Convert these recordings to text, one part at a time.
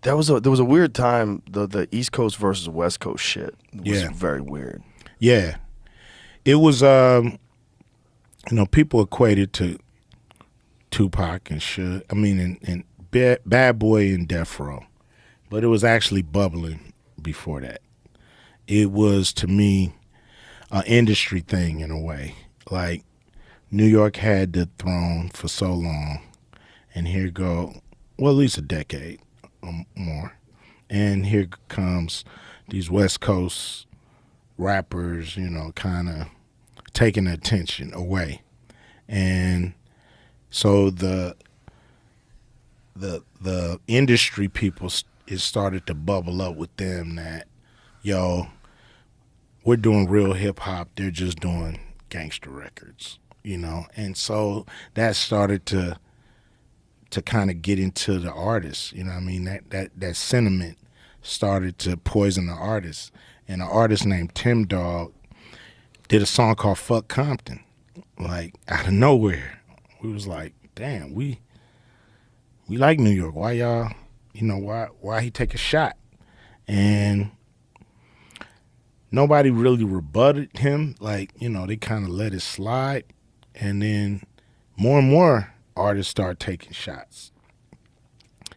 There was a weird time, the East Coast versus West Coast shit was Yeah. very weird. Yeah. It was, people equated to Tupac and Suge. I mean, and Bad Boy and Death Row. But it was actually bubbling before that. It was, to me, an industry thing in a way. Like, New York had the throne for so long, and here go, well, at least a decade or more. And here comes these West Coast rappers, kind of taking attention away. And so the industry people, it started to bubble up with them that, yo, we're doing real hip hop. They're just doing gangster records, And so that started to kind of get into the artists, what I mean? That sentiment started to poison the artists. And an artist named Tim Dog did a song called Fuck Compton, like out of nowhere. We was like, damn, we like New York. Why y'all, why he take a shot? And nobody really rebutted him. Like, they kind of let it slide. And then more and more artists start taking shots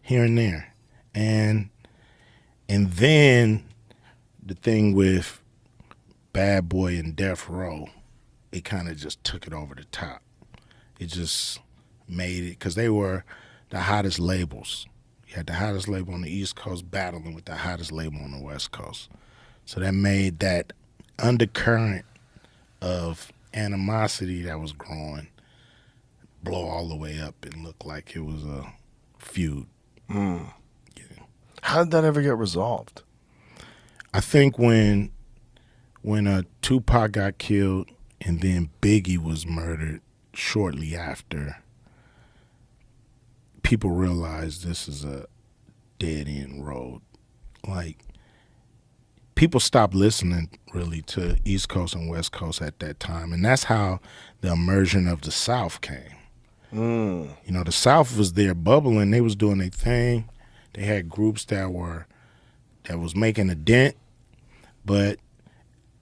here and there. And then the thing with Bad Boy and Death Row, it kind of just took it over the top. It just made it, because they were the hottest labels. You had the hottest label on the East Coast battling with the hottest label on the West Coast. So that made that undercurrent of animosity that was growing blow all the way up and look like it was a feud. Yeah. How did that ever get resolved? I think when Tupac got killed and then Biggie was murdered shortly after, people realized this is a dead-end road. Like, people stopped listening really to East Coast and West Coast at that time, and that's how the immersion of the South came. The South was there bubbling. They was doing their thing. They had groups that was making a dent, but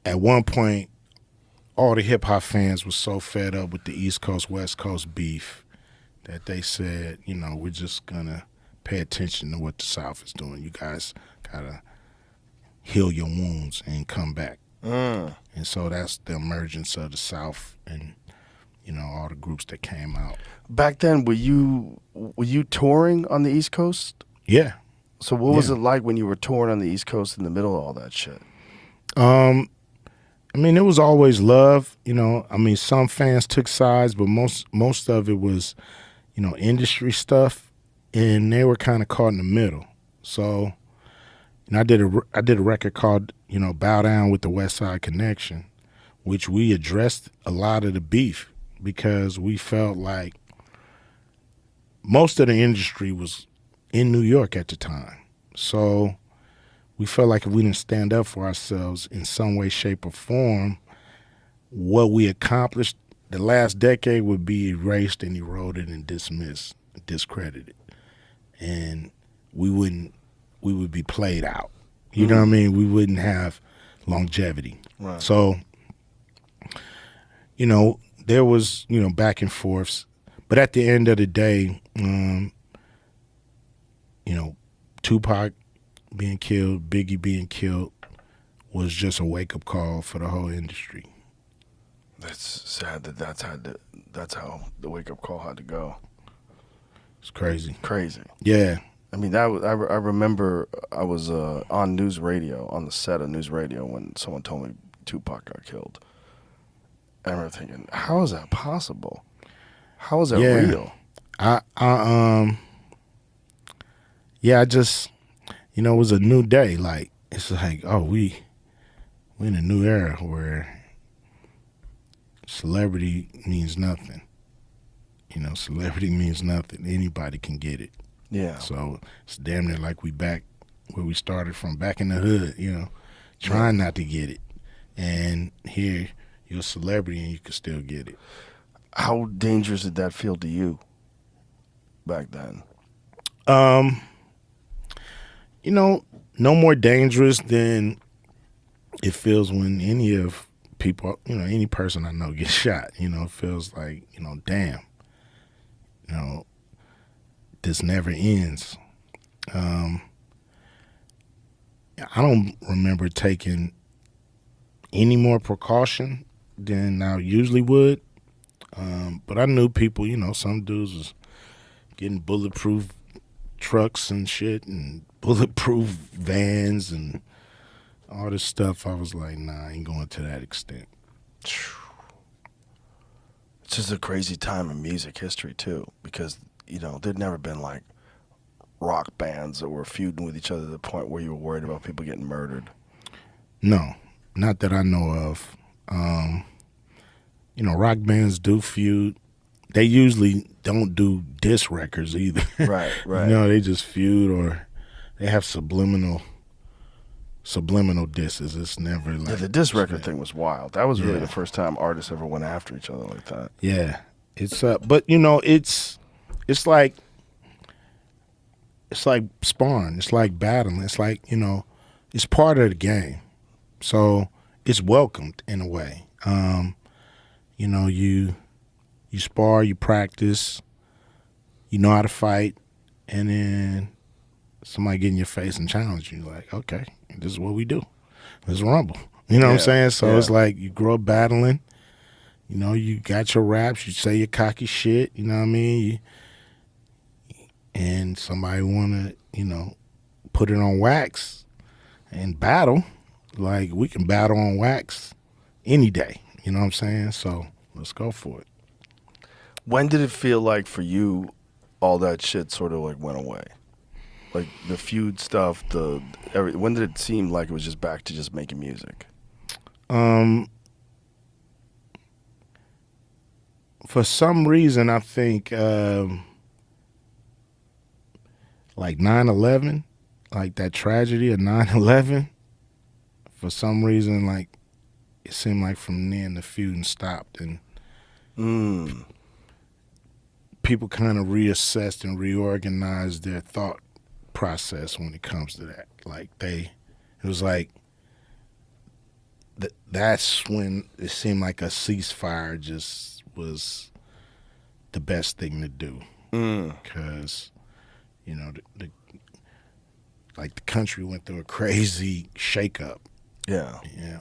at one point, all the hip hop fans were so fed up with the East Coast West Coast beef that they said, we're just gonna pay attention to what the South is doing. You guys gotta heal your wounds and come back. And so that's the emergence of the South and all the groups that came out. Back then, were you touring on the East Coast? Yeah. So what was it like when you were touring on the East Coast in the middle of all that shit? It was always love. Some fans took sides, but most of it was, industry stuff, and they were kind of caught in the middle. So, I did a record called, Bow Down with the West Side Connection, which we addressed a lot of the beef because we felt like most of the industry was in New York at the time. So we felt like if we didn't stand up for ourselves in some way, shape, or form, what we accomplished the last decade would be erased and eroded and dismissed, discredited. And we would be played out. You know what I mean? We wouldn't have longevity. Right. So, there was, back and forths. But at the end of the day, Tupac being killed, Biggie being killed was just a wake-up call for the whole industry. That's sad that's how the wake-up call had to go. It's crazy. Crazy. Yeah. I mean, I remember I was on news radio, on the set of news radio, when someone told me Tupac got killed. And I remember thinking, how is that possible? How is that real? I just, it was a new day. Like, it's like, oh, we're in a new era where celebrity means nothing. Celebrity means nothing. Anybody can get it. Yeah. So it's damn near like we back where we started from, back in the hood, trying not to get it. And here, you're a celebrity and you can still get it. How dangerous did that feel to you back then? You know, no more dangerous than it feels when any of people, any person I know gets shot. It feels like, damn, you know, this never ends. Um, I don't remember taking any more precaution than I usually would. But I knew people, some dudes was getting bulletproof trucks and shit and bulletproof vans and all this stuff. I was like, nah, I ain't going to that extent. It's just a crazy time in music history too, because there'd never been like rock bands that were feuding with each other to the point where you were worried about people getting murdered. No, not that I know of. Rock bands do feud. They usually don't do diss records either. Right. They just feud or they have subliminal disses. It's never like The diss record thing was wild. That was really the first time artists ever went after each other like that. Yeah, it's but it's like sparring. It's like battling. It's like it's part of the game. So it's welcomed in a way. You spar, you practice, you know how to fight, and then somebody get in your face and challenge you. Like, okay, this is what we do. Let's rumble. You know what I'm saying? So it's like you grow up battling. You got your raps. You say your cocky shit. You know what I mean? And somebody want to, put it on wax and battle. Like, we can battle on wax any day. You know what I'm saying? So let's go for it. When did it feel like for you all that shit sort of like went away? Like the feud stuff, when did it seem like it was just back to just making music? For some reason, I think like 9/11, like that tragedy of 9/11, for some reason, like it seemed like from then the feuding stopped and people kind of reassessed and reorganized their thought process when it comes to that. Like it was like that's when it seemed like a ceasefire just was the best thing to do because the country went through a crazy shakeup. Yeah. Yeah.